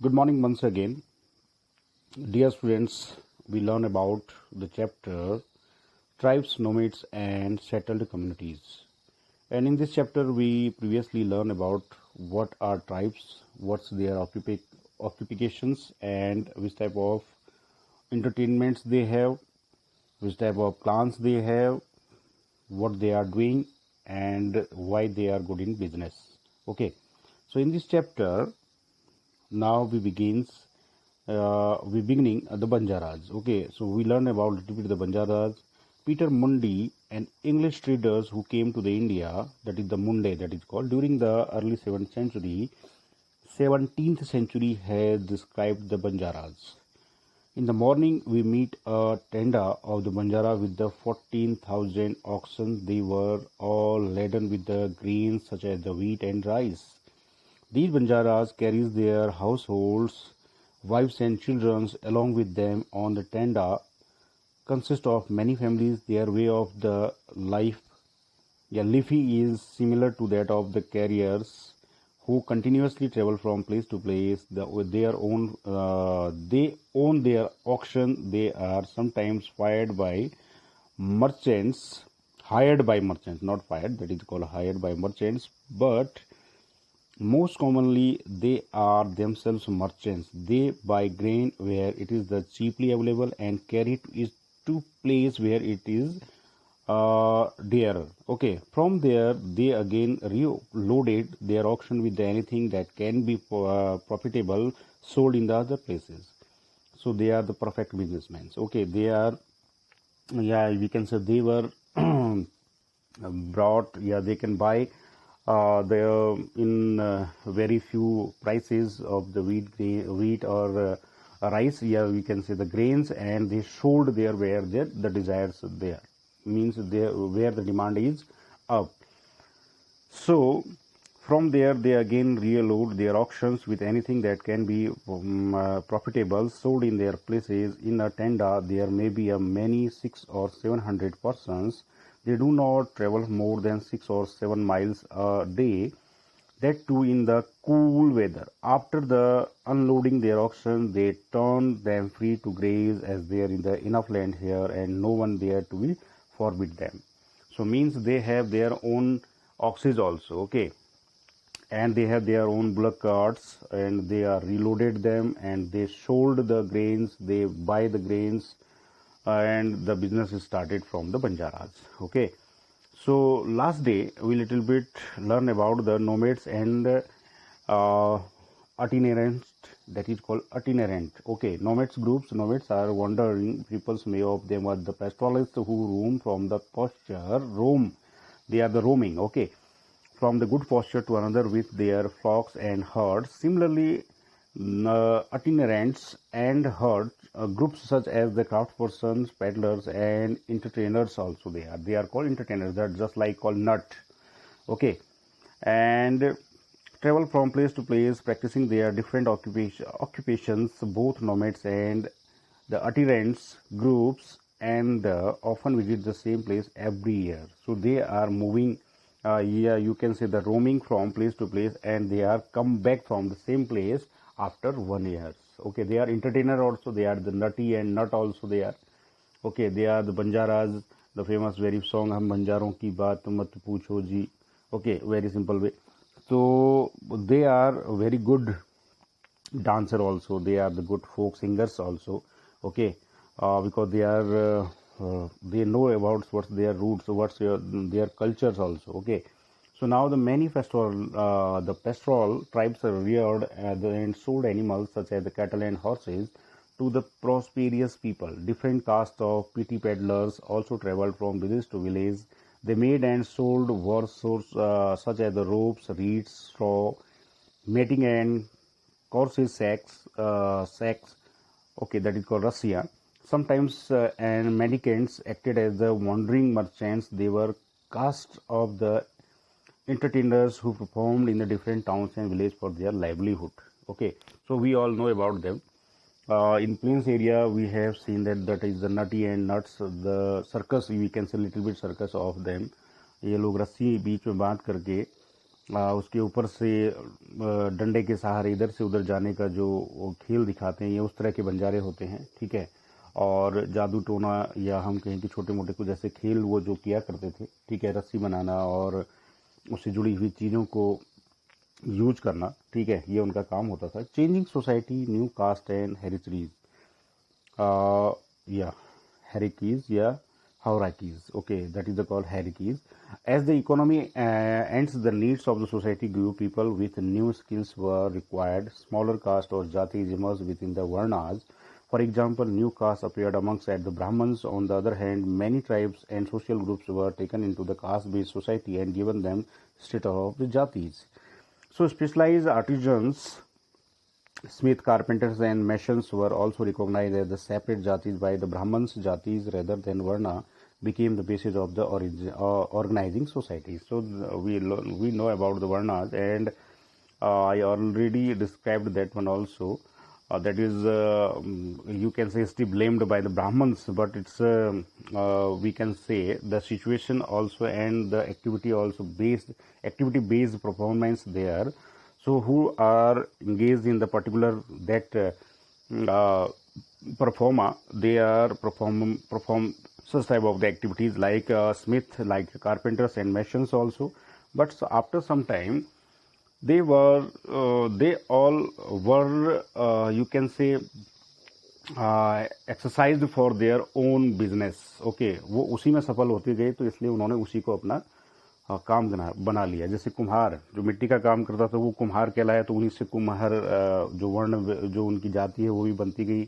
Good morning once again. Dear students, we learn about the chapter Tribes, Nomads and Settled Communities. And in this chapter, we previously learned about what are tribes, what's their occupations, and which type of entertainments they have, which type of plans they have, what they are doing, and why they are good in business. Okay, so in this chapter, now we beginning the Banjaras. Okay, so we learn about a little bit the Banjaras. Peter Mundy, an English traders who came to the India, that is the Munde that is called, during the early 17th century has described the Banjaras. In the morning, we meet a tenda of the Banjara with the 14,000 oxen. They were all laden with the grains such as the wheat and rice. These Banjaras carries their households, wives and children along with them on the tenda. Consist of many families. Their way of the life, leafy, is similar to that of the carriers who continuously travel from place to place. They own their auction. They are sometimes hired by merchants, not fired. That is called hired by merchants, but most commonly, they are themselves merchants. They buy grain where it is the cheaply available and carry it to place where it is dearer. Okay, from there they again reloaded their auction with anything that can be profitable, sold in the other places. So they are the perfect businessmen. Okay, they are, we can say they were brought. They can buy the in very few prices of the wheat or rice. We can say the grains, and they sold there where the desires there, means there where the demand is up. So from there they again reload their auctions with anything that can be profitable, sold in their places. In a tenda there may be a many 600 or 700 persons. They do not travel more than 6 or 7 miles a day, that too in the cool weather. After the unloading their auction, they turn them free to graze, as there is enough land here and no one there to be forbid them. So means they have their own oxes also. Okay, and they have their own bullock carts, and they are reloaded them and they sold the grains. They buy the grains, and the business is started from the Banjaras. Okay, so last day we little bit learn about the nomads and itinerant, that is called itinerant. Okay, nomads are wandering peoples. Many of them are the pastoralists who roam from the they are the roaming. Okay, from the good pasture to another with their flocks and herds. Similarly, itinerants and herd groups such as the craftspersons, peddlers, and entertainers also they are called entertainers. That just like called nut. Okay, and travel from place to place, practicing their different occupations. Both nomads and the itinerants groups and often visit the same place every year. So they are moving. You can say the roaming from place to place, and they are come back from the same place after 1 year. Okay, they are entertainer also. They are the nutty and nut also. They are okay. They are the Banjaras, the famous very song "Hum Banjaron ki baat mat pucho ji." Okay, very simple way. So they are very good dancer also. They are the good folk singers also. Okay, because they know about what's their roots, what's their cultures also. Okay, so now the pastoral tribes are reared and sold animals such as the cattle and horses to the prosperous people. Different castes of petty peddlers also traveled from village to village. They made and sold such as the ropes, reeds, straw, mating and courses, sacks. Okay, that is called Russia. Sometimes and mendicants acted as the wandering merchants. They were castes of the entertainers who performed in the different towns and villages for their livelihood. Okay, so we all know about them. In Plains area, we have seen that is the nutty and nuts. The circus, we can say little bit circus of them. ये लोग रस्सी बीच में बांध करके उसके ऊपर से डंडे के सहारे इधर से उधर जाने का जो वो खेल दिखाते हैं, ये उस तरह के बंजारे होते हैं, ठीक है। और जादू टोना या हम कहें कि छोटे मोटे कुछ ऐसे खेल वो जो किया करते थे, ठीक है, रस्सी बनाना और उससे जुड़ी हुई चीज़ों को यूज करना, ठीक है, ये उनका काम होता था। Changing society, new caste and hierarchies, yeah, hierarchies, yeah, hierarchies. Okay, that is the called hierarchies. As the economy and the needs of the society grew, people with new skills were required. Smaller caste or jatis emerged within the varnas. For example, new castes appeared amongst the Brahmins. On the other hand, many tribes and social groups were taken into the caste-based society and given them status of the jatis. So, specialized artisans, smith, carpenters, and masons were also recognized as the separate jatis by the Brahmins. Jatis rather than Varna became the basis of the organizing society. So we know about the Varnas, and I already described that one also. That is, you can say, still blamed by the Brahmins, but it's we can say the situation also and the activity based performance there. So who are engaged in the particular that performer, they are perform such type of the activities like smith, like carpenters and masons also. But so after some time they all were you can say exercise for their own business. Okay, वो उसी में सफल होते गए, तो इसलिए उन्होंने उसी को अपना काम बना लिया। जैसे कुम्हार जो मिट्टी का काम करता था वो कुम्हार कहलाया, तो उन्हीं से कुम्हार जो वर्ण जो उनकी जाति है वो भी बनती गई।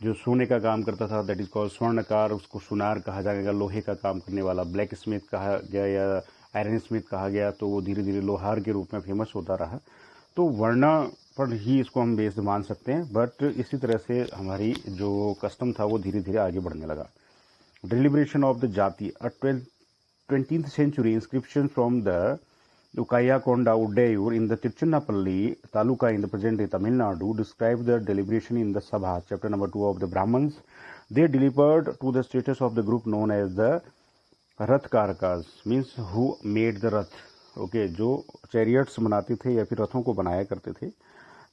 जो सोने का काम करता था दैट इज कॉल्ड स्वर्णकार, उसको सुनार कहा जाएगा। लोहे का काम करने वाला ब्लैक स्मिथ कहा गया या आयरन स्मिथ कहा गया, तो वो धीरे धीरे लोहार के रूप में फेमस होता रहा। तो वर्ण पर ही इसको हम बेस्ड मान सकते हैं, बट इसी तरह से हमारी जो कस्टम था वो धीरे धीरे आगे बढ़ने लगा। डिलिब्रेशन ऑफ द जाति, 20th century inscription from the Ukayakonda Uddayur in the Tiruchinappalli Taluka in the present-day Tamil Nadu describe the deliberation in the Sabha, chapter number 2 of the Brahmans. They delivered to the status of the group known as the Rath Karakas, means who made the Rath. Okay, जो chariots बनाते थे या फिर रथों को बनाया करते थे.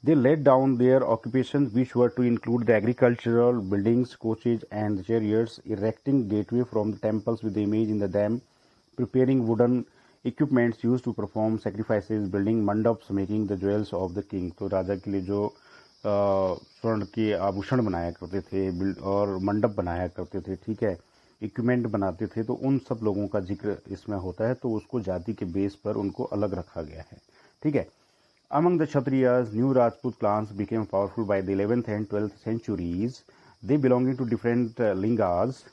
They laid down their occupations, which were to include the agricultural buildings, coaches, and the chariots, erecting gateway from the temples with the image in the dam, preparing wooden equipments used to perform sacrifices, building mandaps, making the jewels of the king. तो राजा के लिए जो स्वर्ण के आभूषण बनाया करते थे और मंडप बनाया करते थे, ठीक है, इक्विपमेंट बनाते थे, तो उन सब लोगों का जिक्र इसमें होता है। तो उसको जाति के बेस पर उनको अलग रखा गया है, ठीक है। Among the Kshatriyas, new Rajput clans became powerful by the 11th and 12th centuries. They belonging to different lineages,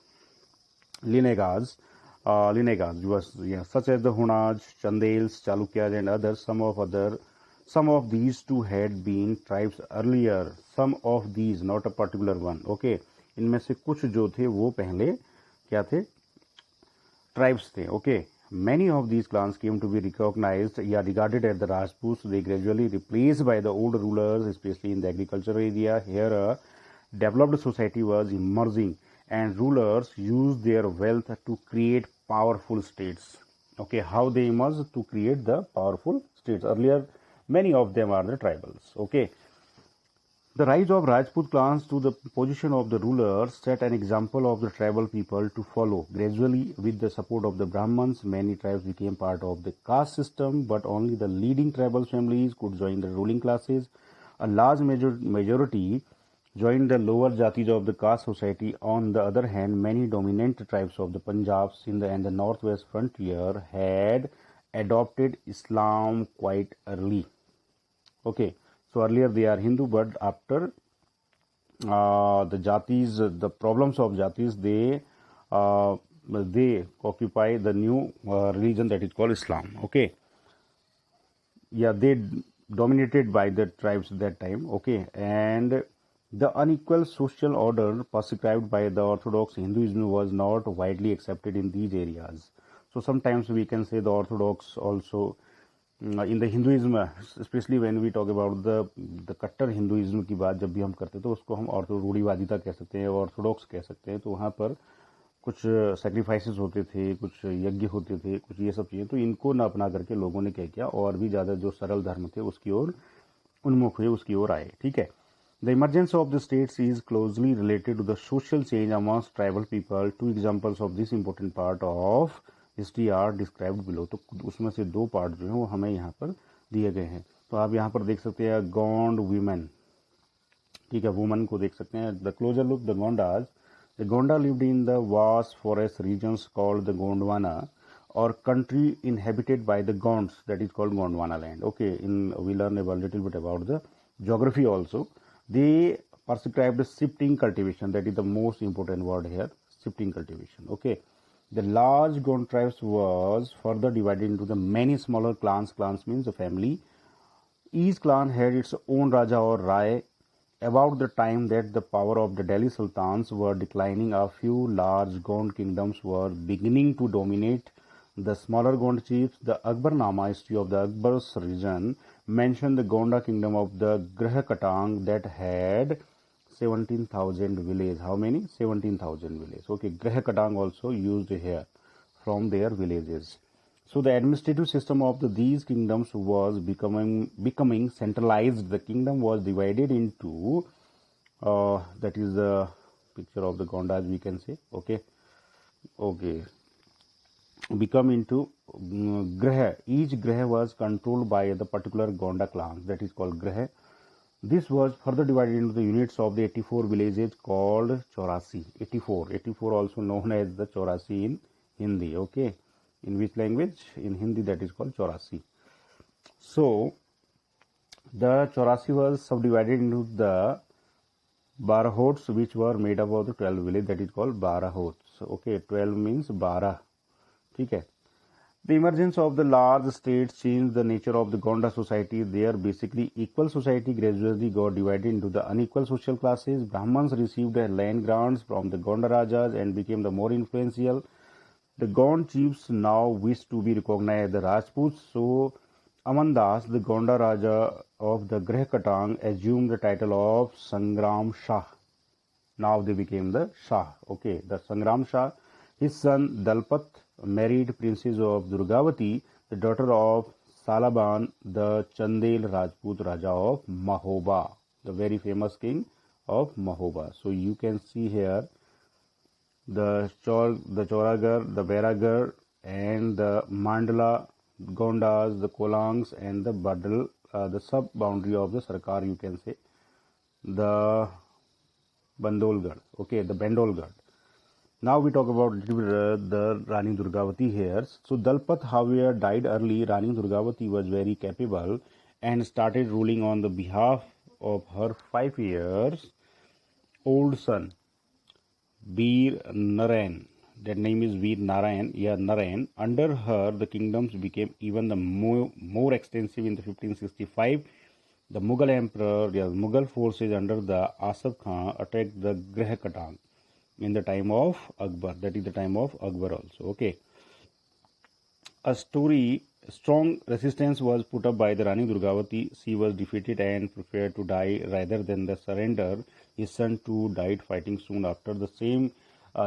such as the Hunaj, Chandels, Chalukyas, and others. Some of these too had been tribes earlier. Some of these, not a particular one. Okay, इनमें से कुछ जो थे वो पहले क्या थे? Tribes थे. Okay. Many of these clans came to be recognized or regarded as the Rajputs. They gradually replaced by the old rulers, especially in the agricultural area. Here a developed society was emerging, and rulers used their wealth to create powerful states. Okay, how they emerged? To create the powerful states. Earlier, many of them are the tribals. Okay. The rise of Rajput clans to the position of the rulers set an example of the tribal people to follow. Gradually, with the support of the Brahmins, many tribes became part of the caste system, but only the leading tribal families could join the ruling classes. A large majority joined the lower jatis of the caste society. On the other hand, many dominant tribes of the Punjab, Sindh, and the northwest frontier had adopted Islam quite early. Okay. So earlier they are Hindu, but after the jatis, the problems of jatis, they occupy the new religion that is called Islam. Okay, yeah, they dominated by the tribes at that time. Okay, and the unequal social order prescribed by the Orthodox Hinduism was not widely accepted in these areas. So sometimes we can say the Orthodox also. In the Hinduism, especially when we talk about the kattar Hinduism की बात जब भी हम करते हैं तो उसको हम रूढ़िवादिता कह सकते हैं, ऑर्थोडॉक्स कह सकते हैं। तो वहाँ पर कुछ सेक्रीफाइसेस होते थे, कुछ यज्ञ होते थे, कुछ ये सब चीज़ें, तो इनको न अपना करके लोगों ने क्या किया, और भी ज़्यादा जो सरल धर्म थे उसकी ओर उन्मुख हुए, उसकी ओर आए। ठीक है। The emergence of the states is closely related to the social change amongst tribal people. Two examples of this important part of history are described below. तो उसमें से दो पार्ट जो है वो हमें यहाँ पर दिए गए हैं। तो आप यहाँ पर देख सकते हैं गॉन्ड वीमेन, ठीक है, वुमन को देख सकते हैं। The closer look the Gondas, the Gonda lived in the vast forest regions called the Gondwana or country inhabited by the Gonds, that is called Gondwana land. Okay, we learn a little bit about the geography also. They prescribed shifting cultivation, that is the most important word here, shifting cultivation. Okay, the large Gond tribes was further divided into the many smaller clans. Clans means a family. Each clan had its own Raja or Rai. About the time that the power of the Delhi Sultans were declining, a few large Gond kingdoms were beginning to dominate the smaller Gond chiefs. The Akbarnama history of the Akbar's region mentioned the Gonda kingdom of the Grah Katang that had 17,000 villages. How many? 17,000 villages. Okay, Grah Katang also used here from their villages. So the administrative system of these kingdoms was becoming centralized. The kingdom was divided into that is the picture of the Gondas, we can say. Okay, become into Graha. Each Graha was controlled by the particular Gonda clan, that is called Graha. This was further divided into the units of the 84 villages called Chaurasi. 84 also known as the Chaurasi in Hindi. Okay, in which language? In Hindi, that is called Chaurasi. So the Chaurasi was subdivided into the Barahots, which were made up of the 12 villages, that is called Barahots. Okay, 12 means Bara. Okay. The emergence of the large states changed the nature of the Gonda society. Their basically equal society gradually got divided into the unequal social classes. Brahmins received land grants from the Gonda Rajas and became the more influential. The Gond chiefs now wished to be recognized as the Rajputs, so Amandas, the Gonda Raja of the Greh Katang, assumed the title of Sangram Shah. Now they became the Shah. Okay, the Sangram Shah. His son Dalpat married Princess of Durgavati, the daughter of Salaban, the Chandel Rajput Raja of Mahoba, the very famous king of Mahoba. So you can see here the Choragar, the Beragar, and the Mandala, Gondas, the Kolangs, and the Badal, the sub boundary of the Sarkar, you can say, the Bandolgarh. Okay, the Bandolgarh. Now we talk about the Rani Durgavati here. So Dalpat, however, died early. Rani Durgavati was very capable and started ruling on the behalf of her 5 years old son, Veer Narayan. That name is Veer Narayan. Yeah, Narayan. Under her, the kingdoms became even the more extensive. In the 1565, the Mughal emperor, Mughal forces under the Asaf Khan attacked the Greh Katang in the time of Akbar. That is the time of Akbar also. Okay. A strong resistance was put up by the Rani Durgavati. She was defeated and preferred to die rather than the surrender. His son too died fighting soon after. The same,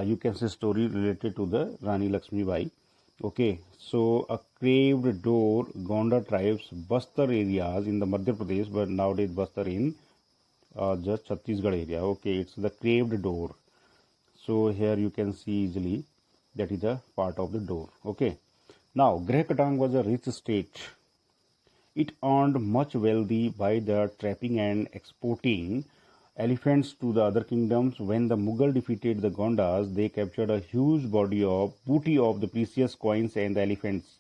you can say, story related to the Rani Lakshmi Bai. Okay, so a craved door, Gonda tribes, Bastar areas in the Madhya Pradesh, but nowadays Bastar in just Chhattisgarh area. Okay, it's the craved door. So here you can see easily that is a part of the door. Okay. Now, Greh Katang was a rich state. It earned much wealthy by the trapping and exporting elephants to the other kingdoms. When the Mughal defeated the Gondas, they captured a huge booty of the precious coins and the elephants.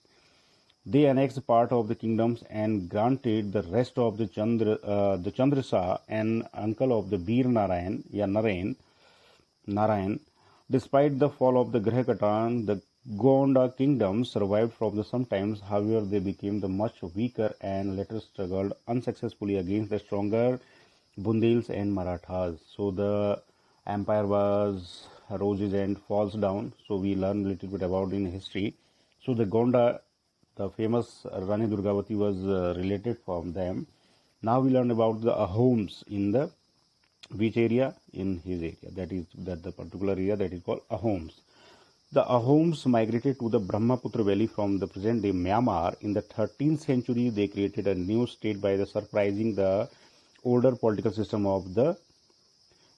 They annexed part of the kingdoms and granted the rest of the Chandrasa, an uncle of the Veer Narayan, Narayan. Despite the fall of the Greh Katang, the Gonda kingdom survived from the sometimes. However, they became the much weaker and later struggled unsuccessfully against the stronger Bundels and Marathas. So the empire was roses and falls down. So we learn a little bit about in history. So the Gonda, the famous Rani Durgavati was related from them. Now we learn about the Ahoms in the which area? In his area. That is the particular area that is called Ahoms. The Ahoms migrated to the Brahmaputra Valley from the present-day Myanmar. In the 13th century, they created a new state by surprising the older political system of the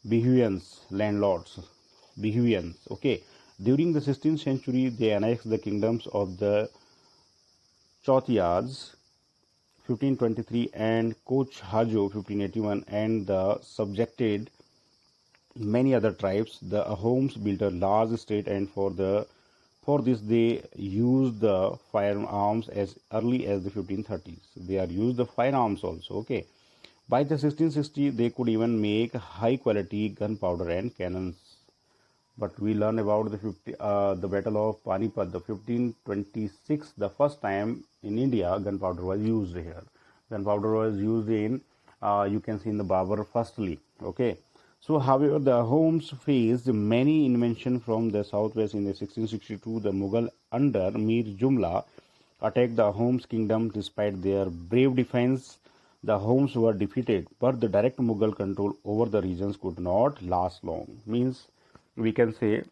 Bihuians, landlords. Bihuians, okay. During the 16th century, they annexed the kingdoms of the Chotias, 1523, and Koch Hajo, 1581, and the subjected many other tribes. The Ahoms built a large state, and for this they used the firearms as early as the 1530s. They are used the firearms also. Okay, by the 1660 they could even make high quality gunpowder and cannons. But we learn about the Battle of Panipat, the 1526, the first time in India gunpowder was used here. Gunpowder was used in, you can see in the Babur firstly. Okay. So, however, the Ahoms faced many invasions from the southwest. In the 1662, the Mughal under Mir Jumla attacked the Ahoms kingdom. Despite their brave defense, the Ahoms were defeated, but the direct Mughal control over the regions could not last long. Means we can say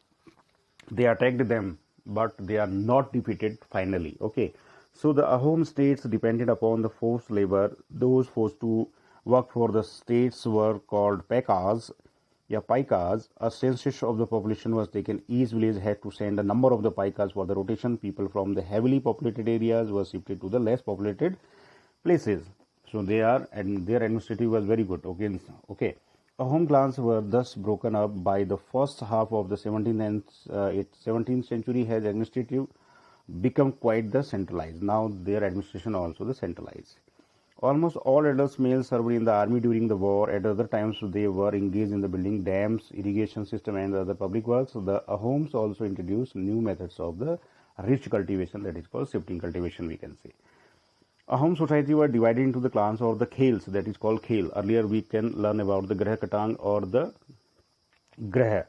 they attacked them, but they are not defeated finally. Okay, so the Ahom states depended upon the forced labor. Those forced to work for the states were called Pekas. Yeah, Paikas. A census of the population was taken. Each village had to send a number of the Paikas for the rotation. People from the heavily populated areas were shifted to the less populated places. So they are, and their administrative was very good. Okay, okay. Ahom clans were thus broken up by the first half of the 17th and 17th century. Has administrative become quite the centralized. Now their administration also the centralized. Almost all adult males served in the army during the war. At other times, they were engaged in the building dams, irrigation system, and other public works. The Ahoms also introduced new methods of the rich cultivation, that is called shifting cultivation, we can say. Ahom society were divided into the clans or the khels, that is called khel. Earlier, we can learn about the Grah Katang or the Grah.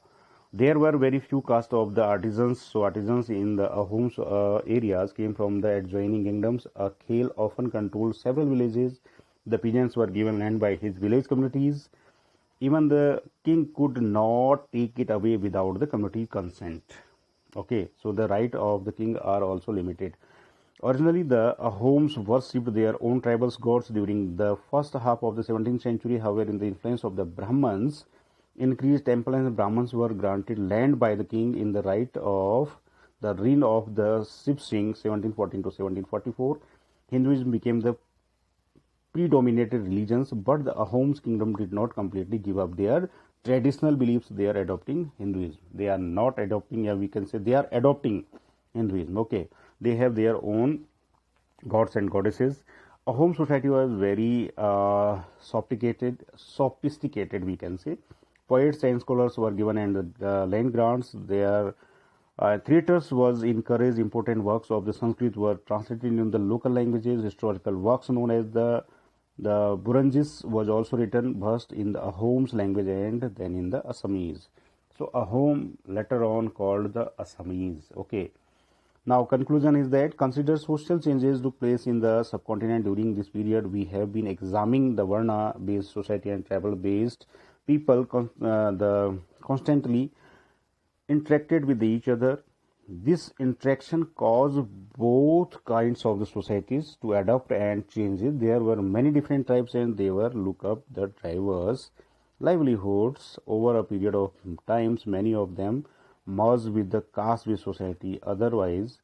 There were very few castes of the artisans, so artisans in the Ahoms areas came from the adjoining kingdoms. A khel often controlled several villages. The peasants were given land by his village communities. Even the king could not take it away without the community consent. Okay, so the right of the king are also limited. Originally, the Ahoms worshipped their own tribal gods during the first half of the 17th century. However, in the influence of the Brahmins, increased temple and Brahmins were granted land by the king in the right of the reign of the Sip Singh 1714 to 1744. Hinduism became the predominated religions, but the Ahoms kingdom did not completely give up their traditional beliefs. They are adopting Hinduism. They are not adopting, yeah, we can say they are adopting Hinduism. Okay, they have their own gods and goddesses. Ahom society was very sophisticated, we can say. Poets and scholars were given and land grants. Their theaters was encouraged. Important works of the Sanskrit were translated in the local languages. Historical works known as the Burunjis was also written first in the Ahom's language and then in the Assamese. So Ahom later on called the Assamese. Okay. Now conclusion is that consider social changes took place in the subcontinent during this period. We have been examining the Varna based society and tribal based people constantly interacted with each other. This interaction caused both kinds of the societies to adapt and change it. There were many different tribes and they were look up the diverse livelihoods over a period of times. Many of them merged with the caste-based society. Others,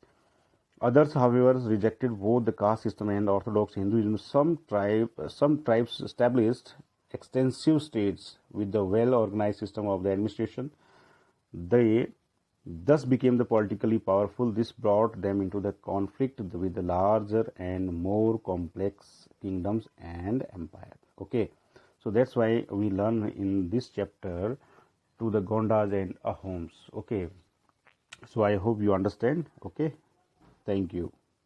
however, rejected both the caste system and orthodox Hinduism. Some tribes established extensive states with the well-organized system of the administration. They thus became the politically powerful. This brought them into the conflict with the larger and more complex kingdoms and empires. Okay, so that's why we learn in this chapter to the Gondas and Ahoms. Okay, so I hope you understand. Okay, thank you.